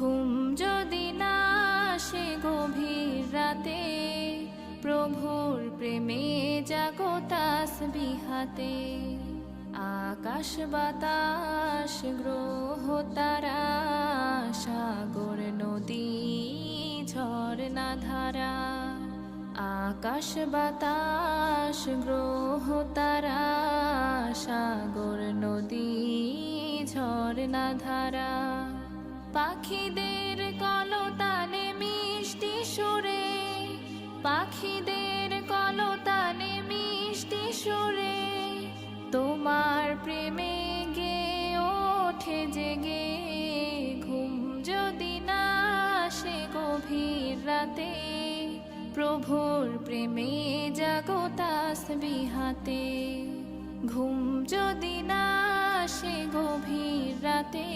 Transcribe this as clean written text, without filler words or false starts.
ঘুম যদি না আসে গভীর রাতে, প্রভুর প্রেমে জাগো তাসবিহাতে। আকাশ বাতাস গ্রহ তারা, সাগর নদী ঝরনা ধারা। আকাশ বাতাস গ্রহ তারা, সাগর নদী ঝরনা ধারা। পাখিদের কলতানে মিষ্টি সুরে, পাখিদের কলতানে মিষ্টি সুরে, তোমার প্রেমে গে ওঠে জেগে। ঘুম যদি না আসে গভীর রাতে, প্রভুর প্রেমে জাগো তাসবিহাতে। ঘুম যদি না আসে গভীর রাতে,